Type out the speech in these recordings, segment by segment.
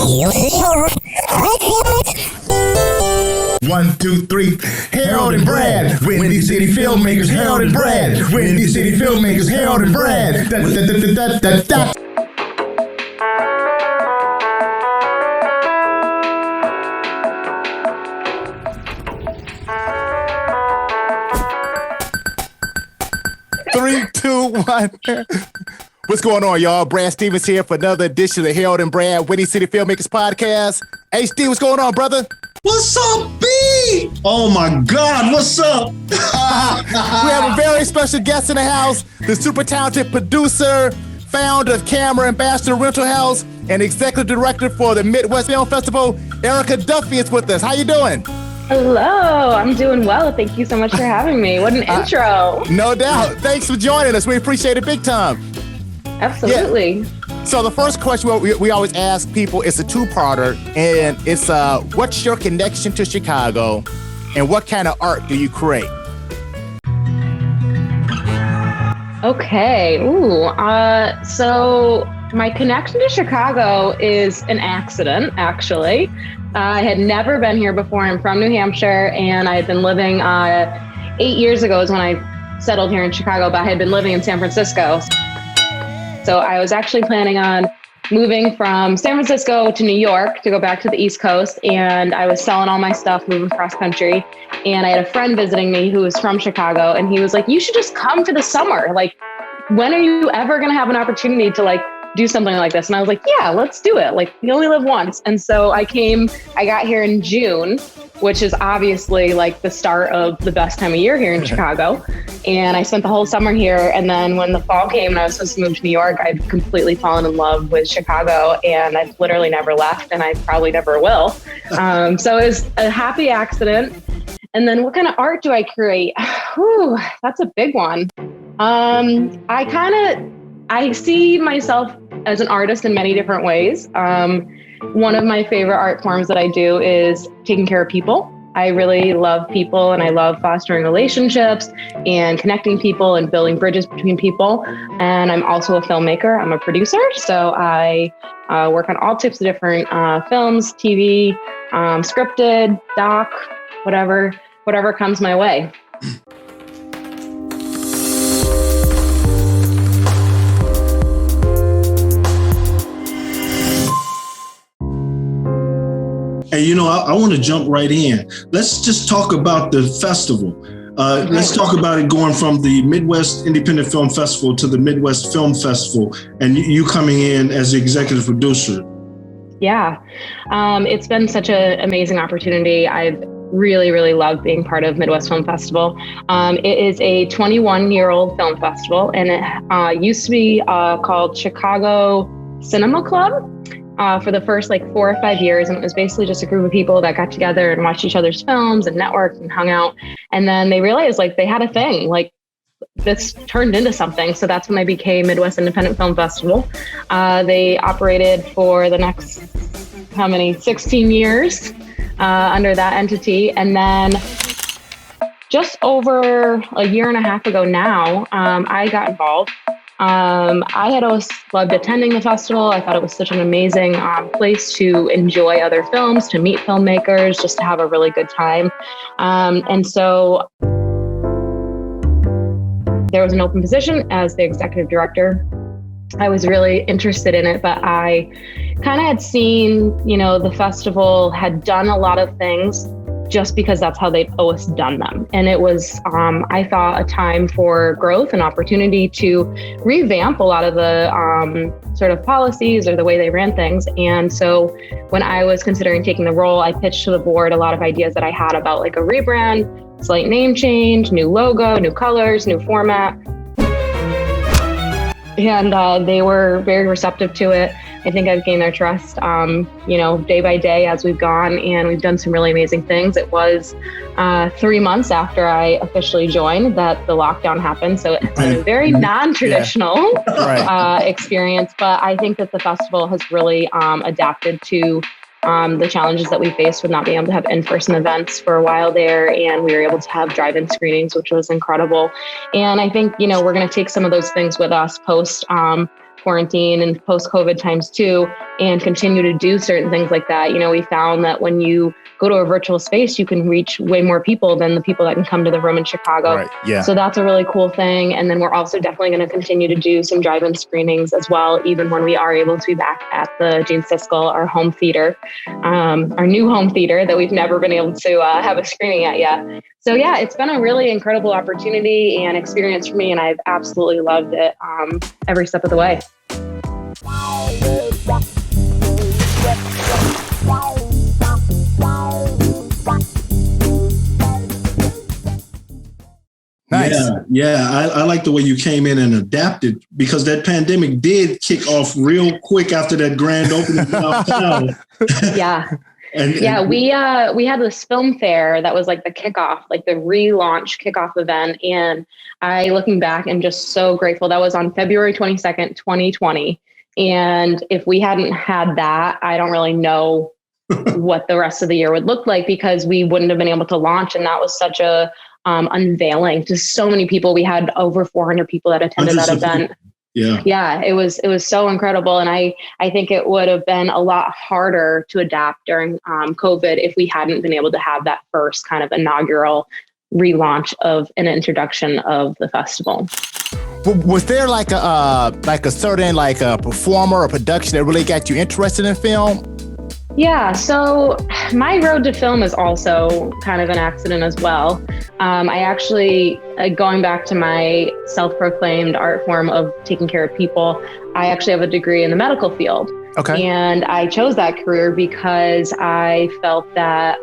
One, two, three. Harold and Brad, Windy City Filmmakers. Harold and Brad, Windy City Filmmakers. Harold and Brad. Da, da, da, da, da, da. Three, two, one. What's going on, y'all? Brad Stevens here for another edition of the Harold and Brad Windy City Filmmakers podcast. HD, what's going on, brother? What's up, B? Oh my God, what's up? We have a very special guest in the house, the super talented producer, founder of Camera Ambassador Rental House, and executive director for the Midwest Film Festival. Erica Duffy is with us. How you doing? Hello, I'm doing well. Thank you so much for having me. What an intro. No doubt. Thanks for joining us. We appreciate it big time. Absolutely. Yeah. So the first question we always ask people is a two-parter, and it's what's your connection to Chicago, and what kind of art do you create? Okay. So my connection to Chicago is an accident, actually. I had never been here before. I'm from New Hampshire, and I had been living 8 years ago is when I settled here in Chicago, but I had been living in San Francisco. So I was actually planning on moving from San Francisco to New York to go back to the East Coast. And I was selling all my stuff, moving cross country. And I had a friend visiting me who was from Chicago. And he was like, you should just come for the summer. Like, when are you ever going to have an opportunity to do something like this? And I was like, yeah, let's do it. Like, you only live once. And so I got here in June, which is obviously the start of the best time of year here in Chicago. And I spent the whole summer here. And then when the fall came and I was supposed to move to New York, I'd completely fallen in love with Chicago, and I've literally never left, and I probably never will. So it was a happy accident. And then what kind of art do I create? Whew, that's a big one. I see myself as an artist in many different ways. One of my favorite art forms that I do is taking care of people. I really love people, and I love fostering relationships and connecting people and building bridges between people. And I'm also a filmmaker. I'm a producer. So I work on all types of different films, TV, scripted, doc, whatever comes my way. Hey, I want to jump right in. Let's just talk about the festival. Let's talk about it going from the Midwest Independent Film Festival to the Midwest Film Festival, and you coming in as the executive producer. Yeah, it's been such an amazing opportunity. I've really, really loved being part of Midwest Film Festival. It is a 21-year-old film festival, and it used to be called Chicago Cinema Club. For the first 4 or 5 years. And it was basically just a group of people that got together and watched each other's films and networked and hung out. And then they realized they had a thing, this turned into something. So that's when they became Midwest Independent Film Festival. They operated for the next, 16 years under that entity. And then just over a year and a half ago now, I got involved. I had always loved attending the festival. I thought it was such an amazing place to enjoy other films, to meet filmmakers, just to have a really good time. And so there was an open position as the executive director. I was really interested in it, but I kind of had seen, the festival had done a lot of things just because that's how they've always done them. And it was, I thought, a time for growth and opportunity to revamp a lot of the sort of policies or the way they ran things. And so when I was considering taking the role, I pitched to the board a lot of ideas that I had about a rebrand, slight name change, new logo, new colors, new format. And they were very receptive to it. I think I've gained their trust, day by day as we've gone, and we've done some really amazing things. It was 3 months after I officially joined that the lockdown happened. So it's been a very non-traditional experience, but I think that the festival has really adapted to the challenges that we faced with not being able to have in-person events for a while there. And we were able to have drive-in screenings, which was incredible. And I think, we're going to take some of those things with us post quarantine and post-COVID times too, and continue to do certain things like that. You know, we found that when you go to a virtual space, you can reach way more people than the people that can come to the room in Chicago. Right. Yeah. So that's a really cool thing. And then we're also definitely going to continue to do some drive-in screenings as well, even when we are able to be back at the Gene Siskel, our home theater, our new home theater that we've never been able to have a screening at yet. So yeah, it's been a really incredible opportunity and experience for me, and I've absolutely loved it every step of the way. Nice. Yeah. I like the way you came in and adapted, because that pandemic did kick off real quick after that grand opening downtown. Yeah. And we had this film fair that was like the kickoff, like the relaunch kickoff event. And looking back, I'm just so grateful. That was on February 22nd, 2020. And if we hadn't had that, I don't really know what the rest of the year would look like, because we wouldn't have been able to launch. And that was such a unveiling to so many people. We had over 400 people that attended that event. Yeah, it was so incredible. And I think it would have been a lot harder to adapt during COVID if we hadn't been able to have that first kind of inaugural relaunch of an introduction of the festival. Was there like a certain performer or production that really got you interested in film? Yeah, so my road to film is also kind of an accident as well. I actually, going back to my self-proclaimed art form of taking care of people, I actually have a degree in the medical field. Okay. And I chose that career because I felt that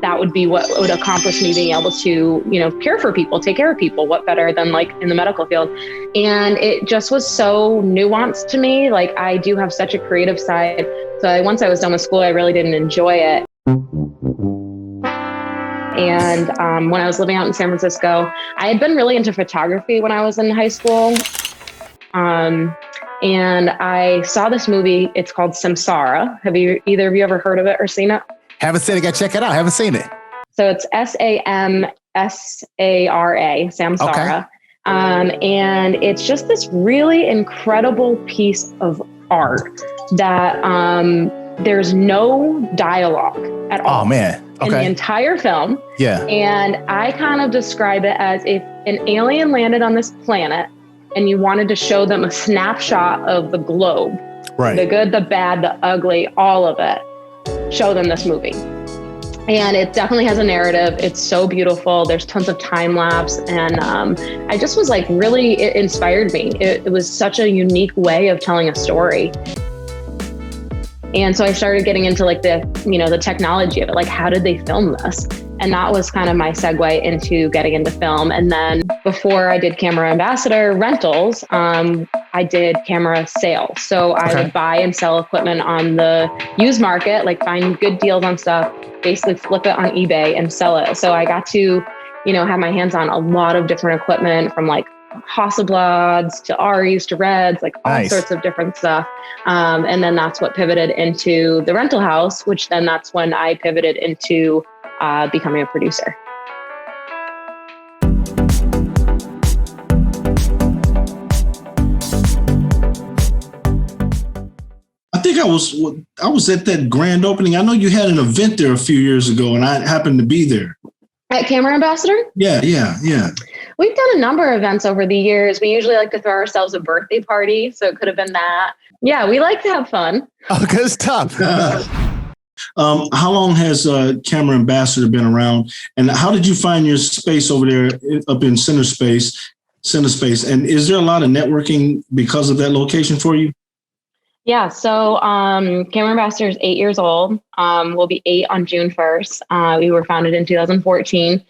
that would be what would accomplish me being able to, care for people, take care of people. What better than like in the medical field? And it just was so nuanced to me. Like, I do have such a creative side. So once I was done with school, I really didn't enjoy it. And when I was living out in San Francisco, I had been really into photography when I was in high school. And I saw this movie. It's called Samsara. Have either of you ever heard of it or seen it? Haven't seen it. Got to check it out. Haven't seen it. So it's Samsara, Samsara. Okay. And it's just this really incredible piece of art that there's no dialogue at all. Oh, man. Okay. In the entire film. Yeah. And I kind of describe it as if an alien landed on this planet and you wanted to show them a snapshot of the globe, right? The good, the bad, the ugly, all of it, show them this movie. And it definitely has a narrative. It's so beautiful. There's tons of time lapse. And I just was like, really, it inspired me. It was such a unique way of telling a story. And so I started getting into like the technology of it. Like, how did they film this? And that was kind of my segue into getting into film. And then before I did camera ambassador rentals, I did camera sales. So I would buy and sell equipment on the used market, like find good deals on stuff, basically flip it on eBay and sell it. So I got to, have my hands on a lot of different equipment, from like Hasselblads to Aries to Reds, like all sorts of different stuff. And then that's what pivoted into the rental house, which then that's when I pivoted into becoming a producer. I think I was at that grand opening. I know you had an event there a few years ago, and I happened to be there. At Camera Ambassador? Yeah. We've done a number of events over the years. We usually like to throw ourselves a birthday party, so it could have been that. Yeah, we like to have fun. Oh, good stuff. How long has Camera Ambassador been around, and how did you find your space over there up in Center Space? And is there a lot of networking because of that location for you? Yeah, so Camera Ambassador is 8 years old. We'll be 8 on June 1st. We were founded in 2014.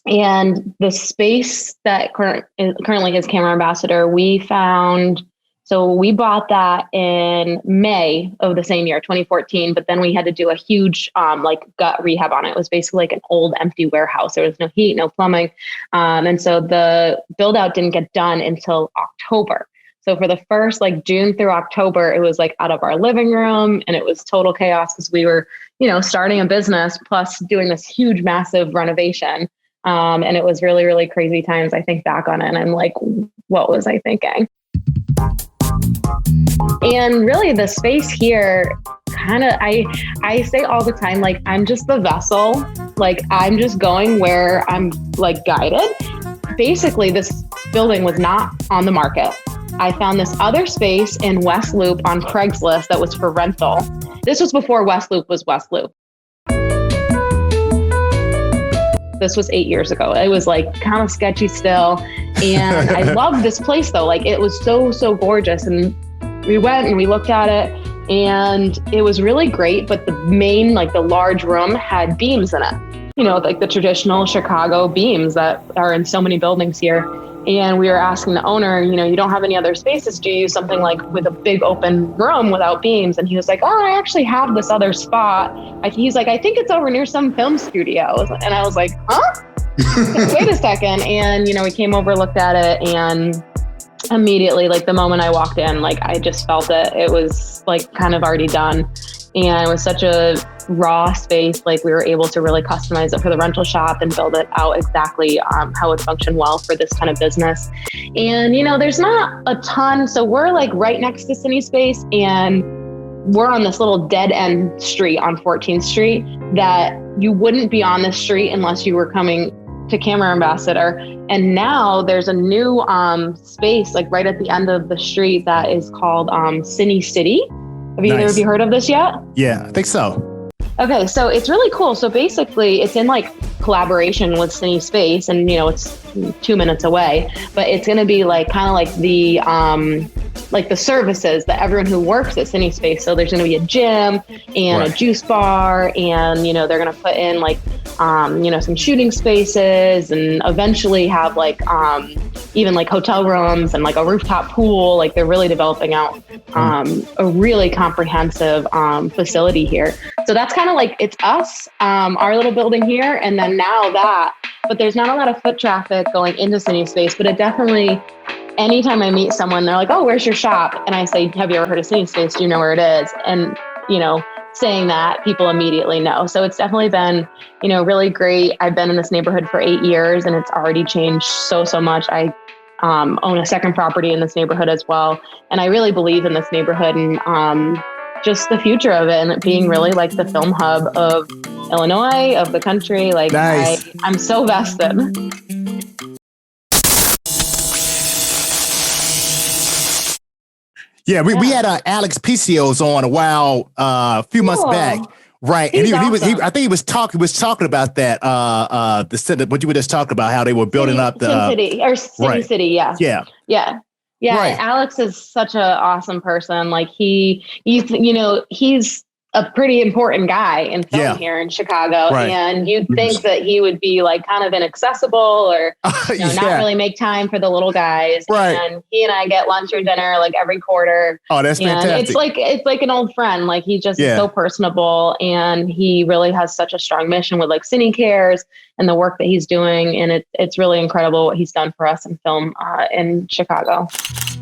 And the space that currently is Camera Ambassador, we bought that in May of the same year, 2014, but then we had to do a huge gut rehab on it. It was basically like an old empty warehouse. There was no heat, no plumbing. And so the build out didn't get done until October. So for the first June through October, it was out of our living room, and it was total chaos because we were, starting a business plus doing this huge, massive renovation. And it was really, really crazy times. I think back on it and I'm like, what was I thinking? And really the space here kind of, I say all the time, like, I'm just the vessel, like I'm just going where I'm like guided. Basically, this building was not on the market. I found this other space in West Loop on Craigslist that was for rental. This was before West Loop was West Loop. This was 8 years ago. It was like kind of sketchy still. And I loved this place though. Like it was so gorgeous. And we went and we looked at it and it was really great. But the main, like the large room had beams in it. You know, like the traditional Chicago beams that are in so many buildings here. And we were asking the owner, you know, you don't have any other spaces. Do you use something like with a big open room without beams? And he was like, oh, I actually have this other spot. He's like, I think it's over near some film studios. And I was like, huh? Wait a second. And, you know, we came over, looked at it, and immediately, like the moment I walked in, like I just felt it. It was like kind of already done. And it was such a raw space. Like we were able to really customize it for the rental shop and build it out exactly how it would function well for this kind of business. And, you know, there's not a ton. So we're like right next to Cine Space and we're on this little dead end street on 14th Street that you wouldn't be on this street unless you were coming to Camera Ambassador. And now there's a new space like right at the end of the street that is called Cine City. Have either of you heard of this yet? Yeah, I think so. Okay, so it's really cool. So basically it's in like collaboration with Cine Space and, you know, it's 2 minutes away, but it's going to be like kind of like the services that everyone who works at Cine Space. So there's going to be a gym and a juice bar and, you know, they're going to put in like, you know, some shooting spaces and eventually have like, even like hotel rooms and like a rooftop pool. Like they're really developing out a really comprehensive facility here. So that's kind of like, it's us, our little building here. And then now that, but there's not a lot of foot traffic going into Cine Space, but it definitely, anytime I meet someone, they're like, oh, where's your shop? And I say, have you ever heard of Cine Space? Do you know where it is? And, you know, saying that, people immediately know. So it's definitely been, you know, really great. I've been in this neighborhood for 8 years and it's already changed so much. I own a second property in this neighborhood as well. And I really believe in this neighborhood and just the future of it and it being really like the film hub of Illinois, of the country. Like nice. I'm so vested. Yeah, we had Alex Piccio on a few months back, right? He's and awesome. I think he was talking about that. What you were just talking about, how they were building up the City City, yeah. Right. Alex is such an awesome person. Like he's you know, he's a pretty important guy in film here in Chicago. Right. And you'd think that he would be like kind of inaccessible or you know, not really make time for the little guys. Right. And he and I get lunch or dinner like every quarter. Oh, that's fantastic. It's like an old friend. Like he just is so personable and he really has such a strong mission with like Cine Cares and the work that he's doing. And it's really incredible what he's done for us in film in Chicago.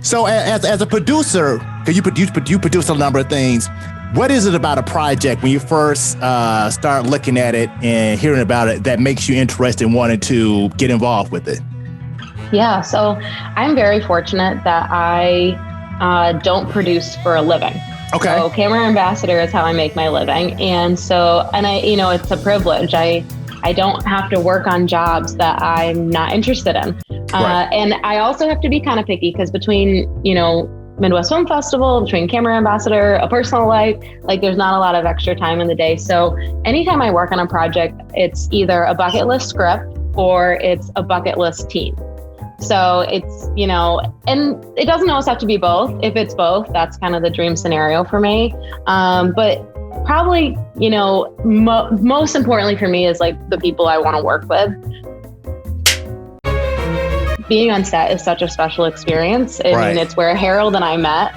So as a producer, because you produce a number of things, what is it about a project when you first start looking at it and hearing about it that makes you interested in wanting to get involved with it? Yeah, so I'm very fortunate that I don't produce for a living. Okay. So Camera Ambassador is how I make my living. And I, you know, it's a privilege. I don't have to work on jobs that I'm not interested in. And I also have to be kind of picky because between, you know, Midwest Film Festival, between Camera Ambassador, a personal life, like there's not a lot of extra time in the day. So anytime I work on a project, it's either a bucket list script or it's a bucket list team. So it's, you know, and it doesn't always have to be both. If it's both, that's kind of the dream scenario for me. But probably, you know, most importantly for me is like the people I want to work with. Being on set is such a special experience. I mean, it's where Harold and I met,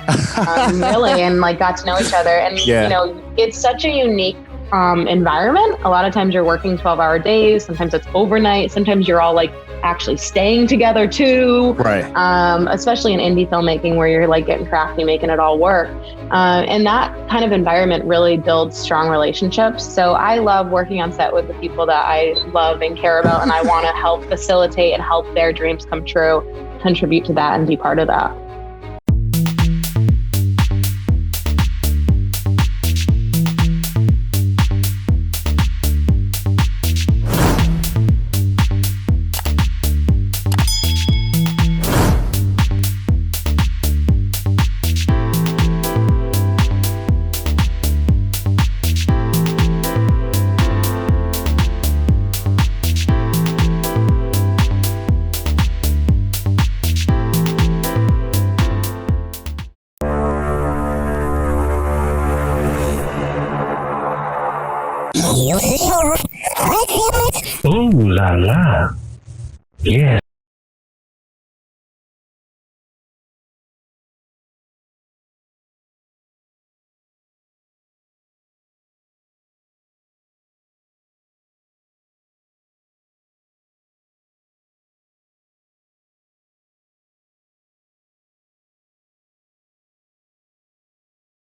really, and like got to know each other. And, you know, it's such a unique environment. A lot of times you're working 12-hour days. Sometimes it's overnight. Sometimes you're all like actually staying together too. Right. Especially in indie filmmaking where you're like getting crafty, making it all work. And that kind of environment really builds strong relationships. So I love working on set with the people that I love and care about, and I want to help facilitate and help their dreams come true, contribute to that and be part of that. Ooh la la. Yes.